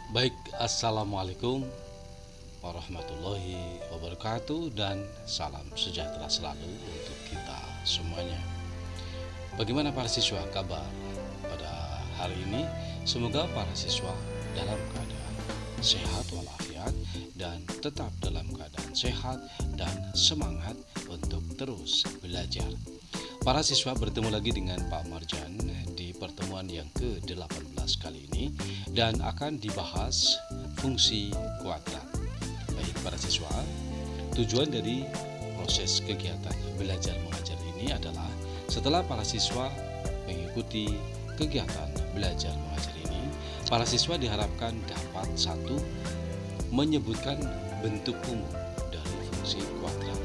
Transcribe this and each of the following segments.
Baik, Assalamualaikum warahmatullahi wabarakatuh dan salam sejahtera selalu untuk kita semuanya. Bagaimana para siswa kabar pada hari ini? Semoga para siswa dalam keadaan sehat walafiat dan tetap dalam keadaan sehat dan semangat untuk terus belajar. Para siswa bertemu lagi dengan Pak Marjan di pertemuan yang ke-18 kali ini dan akan dibahas fungsi kuadrat. Baik para siswa, tujuan dari proses kegiatan belajar mengajar ini adalah setelah para siswa mengikuti kegiatan belajar mengajar ini, para siswa diharapkan dapat satu, menyebutkan bentuk umum dari fungsi kuadrat.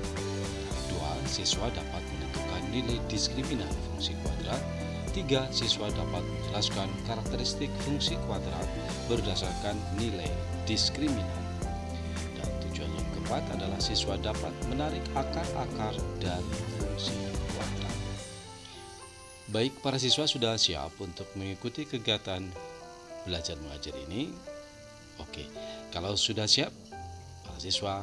Dua, siswa dapat menentukan nilai diskriminan fungsi kuadrat. 3. Siswa dapat menjelaskan karakteristik fungsi kuadrat berdasarkan nilai diskriminan. Dan tujuan yang keempat adalah siswa dapat menarik akar-akar dari fungsi kuadrat. Baik, para siswa sudah siap untuk mengikuti kegiatan belajar mengajar ini? Oke, kalau sudah siap, para siswa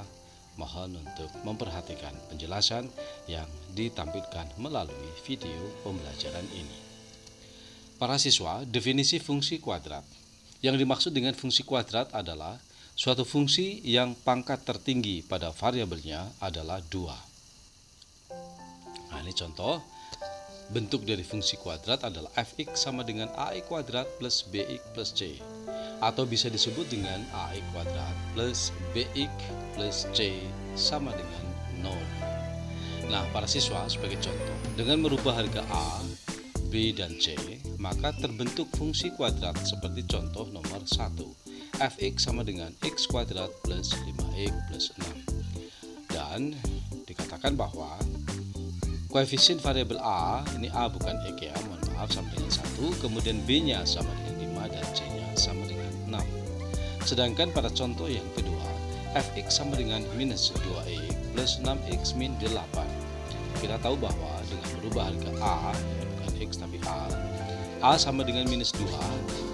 mohon untuk memperhatikan penjelasan yang ditampilkan melalui video pembelajaran ini. Para siswa, definisi fungsi kuadrat. Yang dimaksud dengan fungsi kuadrat adalah suatu fungsi yang pangkat tertinggi pada variabelnya adalah 2. Nah, ini contoh. Bentuk dari fungsi kuadrat adalah fx sama dengan ax kuadrat plus bx plus c. Atau bisa disebut dengan ax kuadrat plus bx plus c sama dengan 0. Nah, para siswa sebagai contoh, dengan merubah harga a, b, dan c, maka terbentuk fungsi kuadrat seperti contoh nomor 1. Fx sama dengan x kuadrat plus 5x plus 6. Dan dikatakan bahwa koefisien variabel a, ini a bukan x ya, mohon maaf, sama dengan 1, kemudian b-nya sama dengan 5 dan c-nya sama dengan 6. Sedangkan pada contoh yang kedua, fx sama dengan minus 2x plus 6x min 8. Kita tahu bahwa dengan merubah harga a, bukan x tapi a sama dengan minus 2,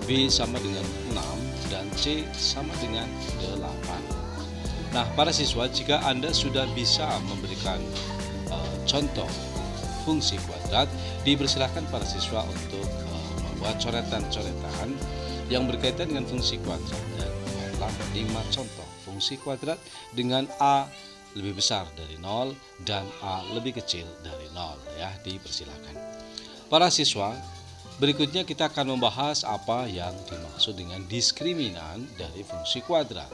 b sama dengan 6, dan c sama dengan 8. Nah, para siswa, jika Anda sudah bisa memberikan contoh fungsi kuadrat, dipersilakan para siswa untuk membuat coretan-coretan yang berkaitan dengan fungsi kuadrat dan membuatlah 5 contoh fungsi kuadrat dengan a lebih besar dari 0 dan a lebih kecil dari 0 ya, dipersilakan. Para siswa, berikutnya kita akan membahas apa yang dimaksud dengan diskriminan dari fungsi kuadrat.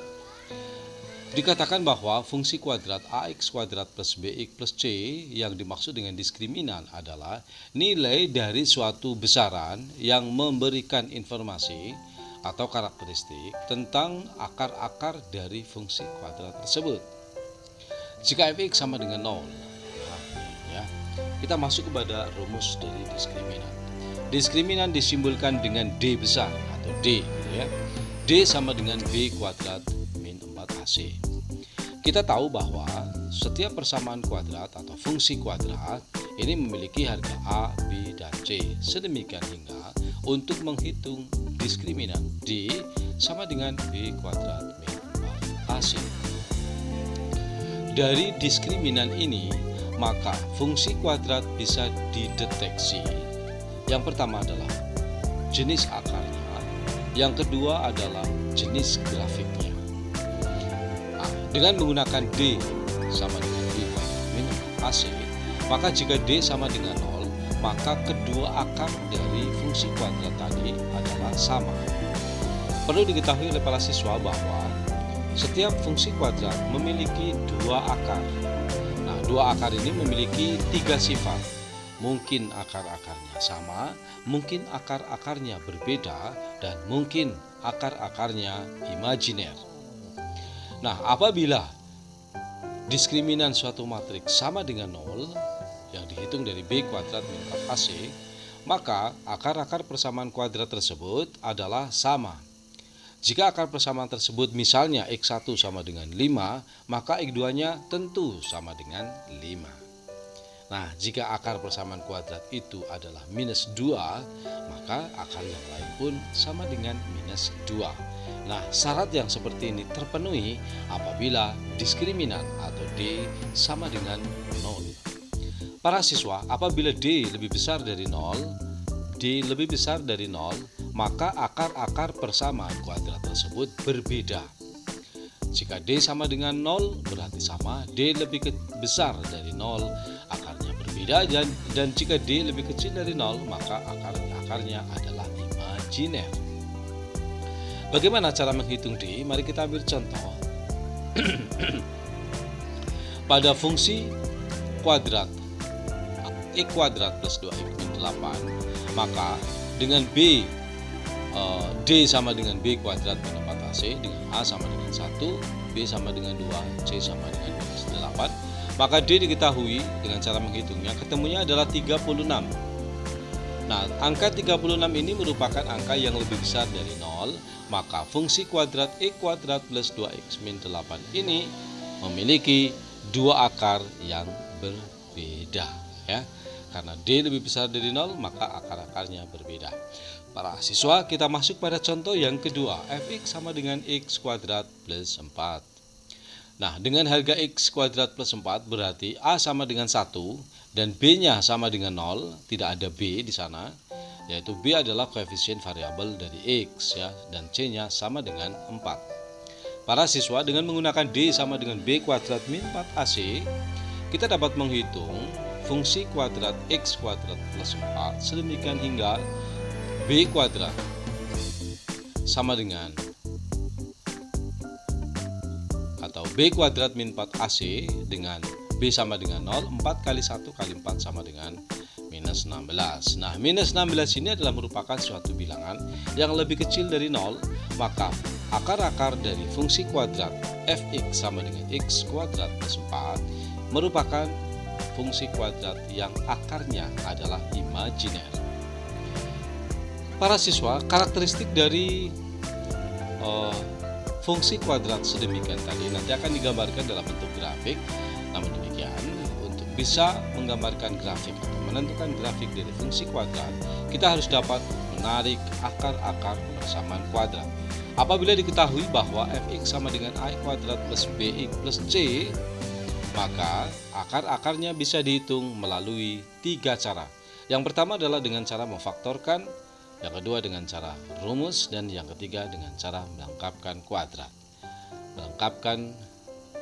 Dikatakan bahwa fungsi kuadrat ax kuadrat plus bx plus c yang dimaksud dengan diskriminan adalah nilai dari suatu besaran yang memberikan informasi atau karakteristik tentang akar-akar dari fungsi kuadrat tersebut. Jika fx sama dengan 0, ya, kita masuk kepada rumus dari diskriminan. Diskriminan disimbolkan dengan D besar atau D, ya. D sama dengan B kuadrat min 4AC. Kita tahu bahwa setiap persamaan kuadrat atau fungsi kuadrat ini memiliki harga A, B, dan C. Sedemikian hingga untuk menghitung diskriminan D sama dengan B kuadrat min 4AC. Dari diskriminan ini, maka fungsi kuadrat bisa dideteksi. Yang pertama adalah jenis akarnya, yang kedua adalah jenis grafiknya. Nah, dengan menggunakan D sama dengan B kuadrat min AC, maka jika D sama dengan 0, maka kedua akar dari fungsi kuadrat tadi adalah sama. Perlu diketahui oleh para siswa bahwa setiap fungsi kuadrat memiliki 2 akar. Nah, 2 akar ini memiliki 3 sifat. Mungkin akar-akarnya sama, mungkin akar-akarnya berbeda, dan mungkin akar-akarnya imajiner. Nah, apabila diskriminan suatu matriks sama dengan 0, yang dihitung dari B kuadrat min 4AC, maka akar-akar persamaan kuadrat tersebut adalah sama. Jika akar persamaan tersebut misalnya X1 sama dengan 5, maka X2-nya tentu sama dengan 5. Nah, jika akar persamaan kuadrat itu adalah minus 2, maka akar yang lain pun sama dengan minus 2. Nah, syarat yang seperti ini terpenuhi apabila diskriminan atau D sama dengan 0. Para siswa, apabila D lebih besar dari 0, D lebih besar dari 0, maka akar-akar persamaan kuadrat tersebut berbeda. Jika D sama dengan 0, berarti sama. D lebih besar dari 0, akarnya berbeda. Dan jika D lebih kecil dari 0, maka akarnya adalah imajiner. Bagaimana cara menghitung D? Mari kita ambil contoh. Pada fungsi kuadrat X kuadrat plus 2X min 8, maka dengan B, D sama dengan B kuadrat min 4AC, dengan A sama dengan 1, B sama dengan 2, C sama dengan minus 8, maka D diketahui dengan cara menghitungnya, ketemunya adalah 36. Nah, angka 36 ini merupakan angka yang lebih besar dari 0, maka fungsi kuadrat X kuadrat plus 2X min 8 ini memiliki dua akar yang berbeda, ya. Karena D lebih besar dari 0, maka akar-akarnya berbeda. Para siswa, kita masuk pada contoh yang kedua. Fx sama dengan X kuadrat plus 4. Nah, dengan harga X kuadrat plus 4 berarti A sama dengan 1 dan B-nya sama dengan 0. Tidak ada B di sana, yaitu B adalah koefisien variabel dari X, ya, dan C-nya sama dengan 4. Para siswa, dengan menggunakan D sama dengan B kuadrat min 4AC, kita dapat menghitung fungsi kuadrat X kuadrat plus 4 sedemikian hingga B kuadrat sama dengan atau B kuadrat min 4AC dengan B sama dengan 0, 4 kali 1 kali 4 sama dengan minus 16. Nah, minus 16 ini adalah merupakan suatu bilangan yang lebih kecil dari 0, maka akar-akar dari fungsi kuadrat Fx sama dengan X kuadrat plus 4 merupakan fungsi kuadrat yang akarnya adalah imajiner. Para siswa, karakteristik dari fungsi kuadrat sedemikian tadi nanti akan digambarkan dalam bentuk grafik. Namun demikian, untuk bisa menggambarkan grafik atau menentukan grafik dari fungsi kuadrat, kita harus dapat menarik akar-akar persamaan kuadrat. Apabila diketahui bahwa Fx sama dengan A kuadrat plus Bx plus C, maka akar-akarnya bisa dihitung melalui 3 cara. Yang pertama adalah dengan cara memfaktorkan, yang kedua dengan cara rumus, dan yang ketiga dengan cara melengkapkan kuadrat. Melengkapkan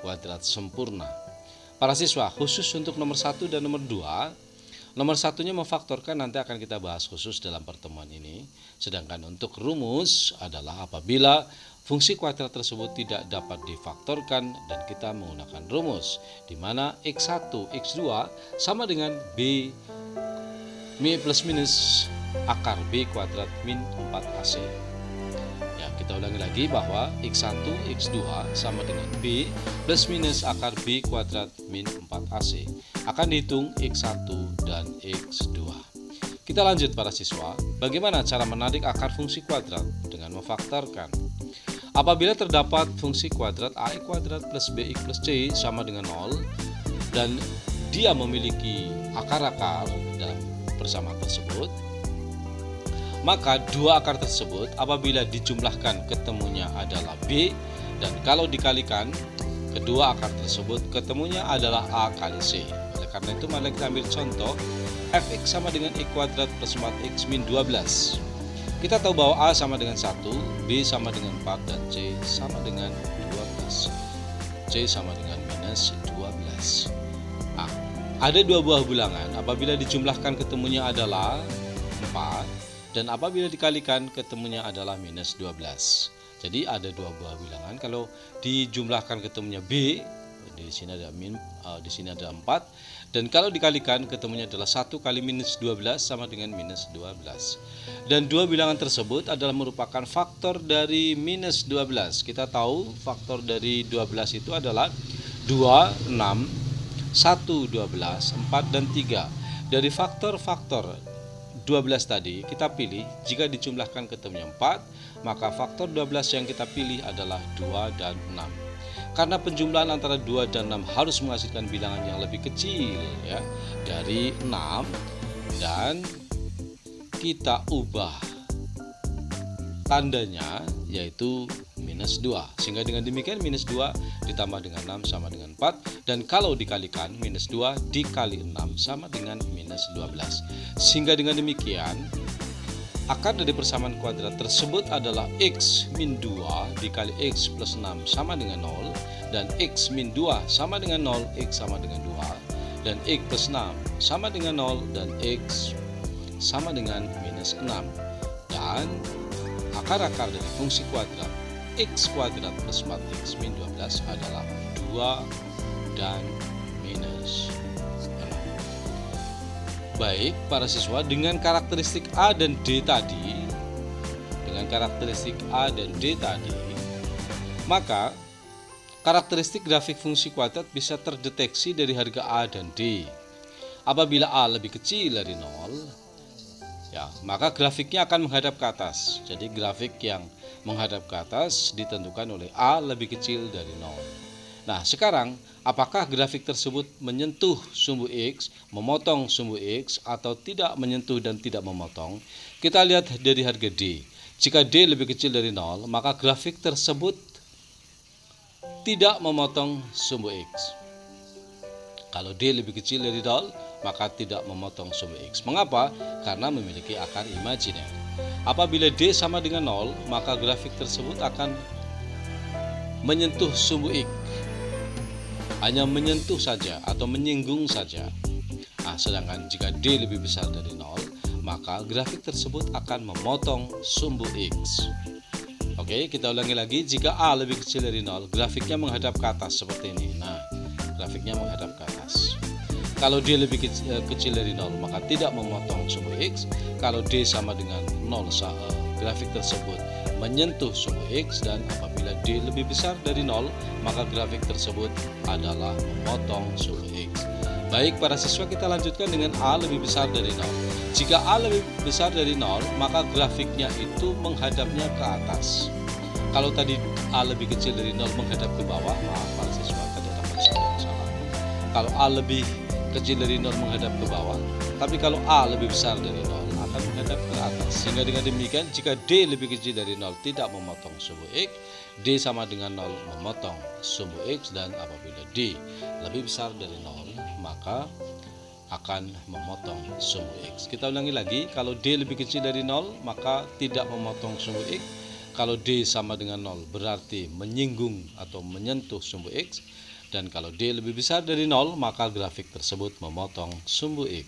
kuadrat sempurna. Para siswa, khusus untuk nomor 1 dan nomor 2, nomor satunya memfaktorkan nanti akan kita bahas khusus dalam pertemuan ini. Sedangkan untuk rumus adalah apabila fungsi kuadrat tersebut tidak dapat difaktorkan dan kita menggunakan rumus di mana X1, X2 sama dengan B plus minus akar B kuadrat min 4AC. Ya, kita ulangi lagi bahwa X1, X2 sama dengan B plus minus akar B kuadrat min 4AC. Akan dihitung X1 dan X2. Kita lanjut para siswa, bagaimana cara menarik akar fungsi kuadrat dengan memfaktorkan. Apabila terdapat fungsi kuadrat A kuadrat plus BX plus C sama dengan 0 dan dia memiliki akar-akar dalam persamaan tersebut, maka dua akar tersebut apabila dijumlahkan ketemunya adalah B, dan kalau dikalikan kedua akar tersebut ketemunya adalah A kali C. Oleh karena itu, mari kita ambil contoh Fx sama dengan X kuadrat plus 4X min 12. Kita tahu bahwa A sama dengan 1, B sama dengan 4, dan C sama dengan 12. C sama dengan minus 12. Nah, ada dua buah bilangan, apabila dijumlahkan ketemunya adalah 4, dan apabila dikalikan ketemunya adalah minus 12. Jadi ada dua buah bilangan, kalau dijumlahkan ketemunya B, di sini ada 4, dan kalau dikalikan ketemunya adalah 1 kali minus 12 sama dengan minus 12. Dan dua bilangan tersebut adalah merupakan faktor dari minus 12. Kita tahu faktor dari 12 itu adalah 2, 6, 1, 12, 4, dan 3. Dari faktor-faktor 12 tadi kita pilih, jika dijumlahkan ketemunya 4, maka faktor 12 yang kita pilih adalah 2 dan 6. Karena penjumlahan antara 2 dan 6 harus menghasilkan bilangan yang lebih kecil ya dari 6, dan kita ubah tandanya yaitu minus 2. Sehingga dengan demikian minus 2 ditambah dengan 6 sama dengan 4, dan kalau dikalikan minus 2 dikali 6 sama dengan minus 12. Sehingga dengan demikian akar dari persamaan kuadrat tersebut adalah x min 2 dikali x plus 6 sama dengan 0, dan x min 2 sama dengan 0, x sama dengan 2, dan x plus 6 sama dengan 0, dan x sama dengan minus 6. Dan akar-akar dari fungsi kuadrat x kuadrat plus 4x min 12 adalah 2 dan minus 6. Baik para siswa, dengan karakteristik A dan D tadi, maka karakteristik grafik fungsi kuadrat bisa terdeteksi dari harga A dan D. Apabila A lebih kecil dari 0, ya, maka grafiknya akan menghadap ke atas. Jadi grafik yang menghadap ke atas ditentukan oleh A lebih kecil dari 0. Nah, sekarang apakah grafik tersebut menyentuh sumbu X, memotong sumbu X, atau tidak menyentuh dan tidak memotong? Kita lihat dari harga D. Jika D lebih kecil dari 0, maka grafik tersebut tidak memotong sumbu X. Kalau D lebih kecil dari 0, maka tidak memotong sumbu X. Mengapa? Karena memiliki akar imajiner. Apabila D sama dengan 0, maka grafik tersebut akan menyentuh sumbu X. Hanya menyentuh saja atau menyinggung saja. Nah, sedangkan jika D lebih besar dari 0, maka grafik tersebut akan memotong sumbu X. Oke, kita ulangi lagi. Jika A lebih kecil dari 0, grafiknya menghadap ke atas seperti ini. Nah, grafiknya menghadap ke atas. Kalau D lebih kecil dari 0, maka tidak memotong sumbu X. Kalau D sama dengan 0, grafik tersebut menyentuh sumbu X, dan apabila D lebih besar dari 0, maka grafik tersebut adalah memotong sumbu X. Baik para siswa, kita lanjutkan dengan A lebih besar dari 0. Jika A lebih besar dari 0, maka grafiknya itu menghadapnya ke atas. Kalau tadi A lebih kecil dari 0 menghadap ke bawah, maaf para siswa, tadi ada konsep yang salah. Kalau A lebih kecil dari 0 menghadap ke bawah, tapi kalau A lebih besar dari 0 akan menghadap ke atas. Sehingga dengan demikian, jika D lebih kecil dari 0 tidak memotong sumbu X, D sama dengan 0 memotong sumbu X, dan apabila D lebih besar dari 0, maka akan memotong sumbu X. Kita ulangi lagi, kalau D lebih kecil dari 0 maka tidak memotong sumbu X. Kalau D sama dengan 0 berarti menyinggung atau menyentuh sumbu X, dan kalau D lebih besar dari 0 maka grafik tersebut memotong sumbu X.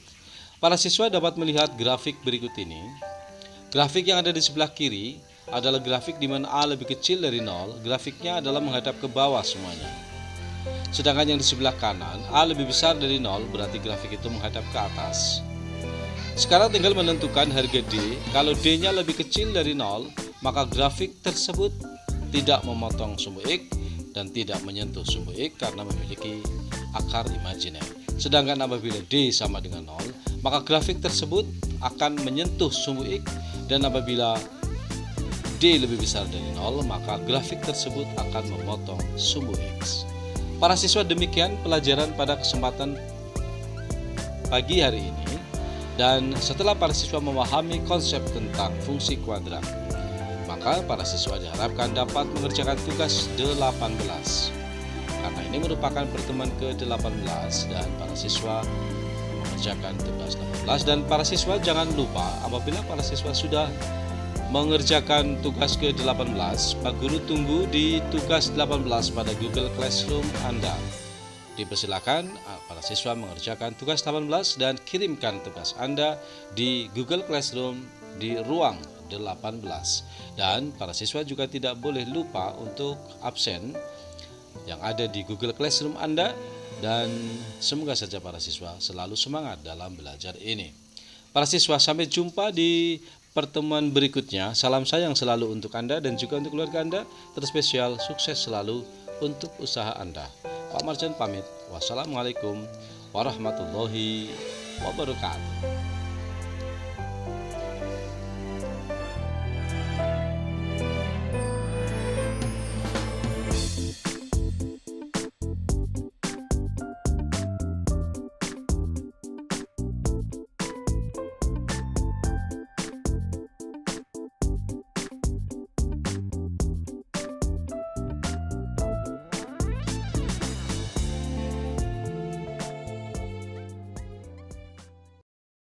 Para siswa dapat melihat grafik berikut ini. Grafik yang ada di sebelah kiri adalah grafik di mana A lebih kecil dari 0, grafiknya adalah menghadap ke bawah semuanya. Sedangkan yang di sebelah kanan, A lebih besar dari 0, berarti grafik itu menghadap ke atas. Sekarang tinggal menentukan harga D. Kalau D-nya lebih kecil dari 0, maka grafik tersebut tidak memotong sumbu X dan tidak menyentuh sumbu X karena memiliki akar imajiner. Sedangkan apabila D sama dengan 0, maka grafik tersebut akan menyentuh sumbu X, dan apabila D lebih besar dari 0, maka grafik tersebut akan memotong sumbu X. Para siswa, demikian pelajaran pada kesempatan pagi hari ini. Dan setelah para siswa memahami konsep tentang fungsi kuadrat, maka para siswa diharapkan dapat mengerjakan tugas 18. Karena ini merupakan pertemuan ke-18 dan para siswa mengerjakan tugas 18. Dan para siswa jangan lupa, apabila para siswa sudah mengerjakan tugas ke-18, Pak Guru tunggu di tugas 18 pada Google Classroom Anda. Dipersilakan para siswa mengerjakan tugas 18 dan kirimkan tugas Anda di Google Classroom di ruang 18. Dan para siswa juga tidak boleh lupa untuk absen yang ada di Google Classroom Anda, dan semoga saja para siswa selalu semangat dalam belajar ini. Para siswa, sampai jumpa di pertemuan berikutnya. Salam sayang selalu untuk Anda dan juga untuk keluarga Anda. Terspesial sukses selalu untuk usaha Anda. Pak Marjan pamit. Wassalamualaikum warahmatullahi wabarakatuh.